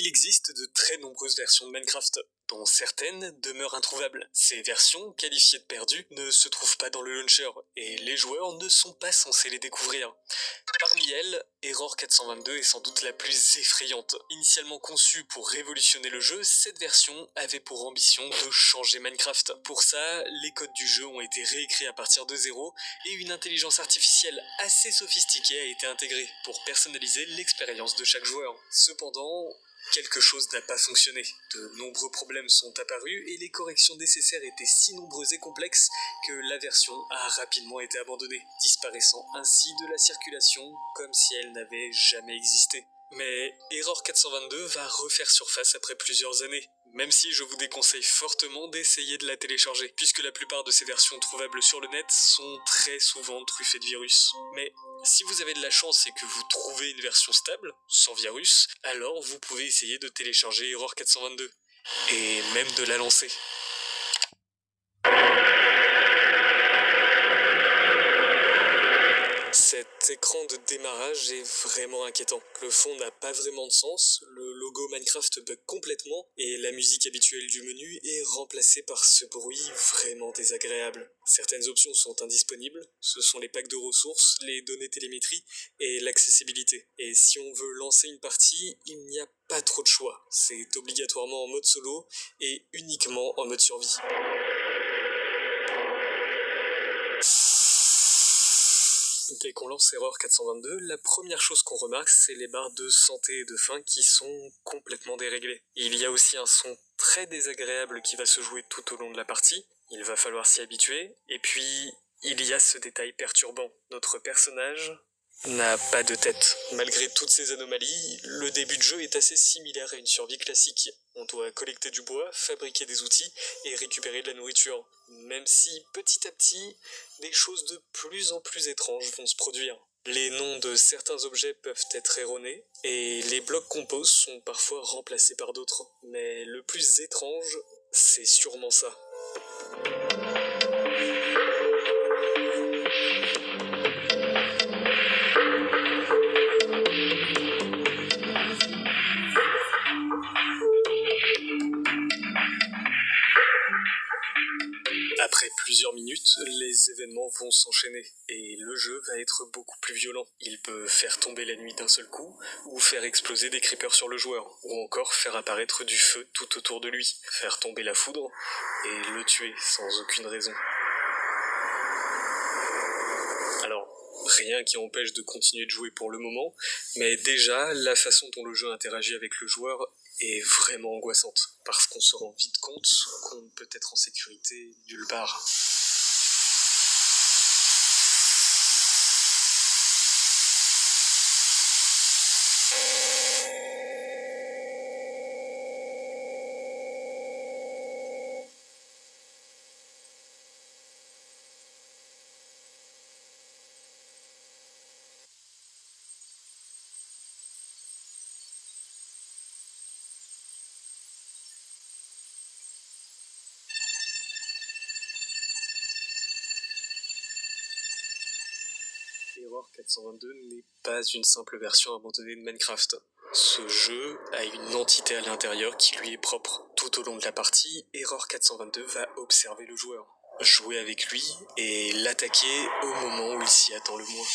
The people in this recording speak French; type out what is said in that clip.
Il existe de très nombreuses versions de Minecraft, dont certaines demeurent introuvables. Ces versions, qualifiées de perdues, ne se trouvent pas dans le launcher, et les joueurs ne sont pas censés les découvrir. Parmi elles, Error 422 est sans doute la plus effrayante. Initialement conçue pour révolutionner le jeu, cette version avait pour ambition de changer Minecraft. Pour ça, les codes du jeu ont été réécrits à partir de zéro, et une intelligence artificielle assez sophistiquée a été intégrée pour personnaliser l'expérience de chaque joueur. Cependant, quelque chose n'a pas fonctionné. De nombreux problèmes sont apparus et les corrections nécessaires étaient si nombreuses et complexes que la version a rapidement été abandonnée, disparaissant ainsi de la circulation comme si elle n'avait jamais existé. Mais Error 422 va refaire surface après plusieurs années, même si je vous déconseille fortement d'essayer de la télécharger, puisque la plupart de ces versions trouvables sur le net sont très souvent truffées de virus. Mais si vous avez de la chance et que vous trouvez une version stable, sans virus, alors vous pouvez essayer de télécharger Error 422, et même de la lancer. Cet écran de démarrage est vraiment inquiétant. Le fond n'a pas vraiment de sens, le logo Minecraft bug complètement, et la musique habituelle du menu est remplacée par ce bruit vraiment désagréable. Certaines options sont indisponibles, ce sont les packs de ressources, les données télémétrie et l'accessibilité. Et si on veut lancer une partie, il n'y a pas trop de choix. C'est obligatoirement en mode solo et uniquement en mode survie. Dès qu'on lance Error 422, la première chose qu'on remarque, c'est les barres de santé et de faim qui sont complètement déréglées. Il y a aussi un son très désagréable qui va se jouer tout au long de la partie, il va falloir s'y habituer, et puis il y a ce détail perturbant. Notre personnage n'a pas de tête. Malgré toutes ces anomalies, le début de jeu est assez similaire à une survie classique. On doit collecter du bois, fabriquer des outils et récupérer de la nourriture. Même si, petit à petit, des choses de plus en plus étranges vont se produire. Les noms de certains objets peuvent être erronés, et les blocs compos sont parfois remplacés par d'autres. Mais le plus étrange, c'est sûrement ça. Après plusieurs minutes, les événements vont s'enchaîner, et le jeu va être beaucoup plus violent. Il peut faire tomber la nuit d'un seul coup, ou faire exploser des creepers sur le joueur, ou encore faire apparaître du feu tout autour de lui, faire tomber la foudre, et le tuer sans aucune raison. Alors, rien qui empêche de continuer de jouer pour le moment, mais déjà, la façon dont le jeu interagit avec le joueur est vraiment angoissante, parce qu'on se rend vite compte qu'on ne peut être en sécurité nulle part. Error 422 n'est pas une simple version abandonnée de Minecraft. Ce jeu a une entité à l'intérieur qui lui est propre. Tout au long de la partie, Error 422 va observer le joueur, jouer avec lui et l'attaquer au moment où il s'y attend le moins.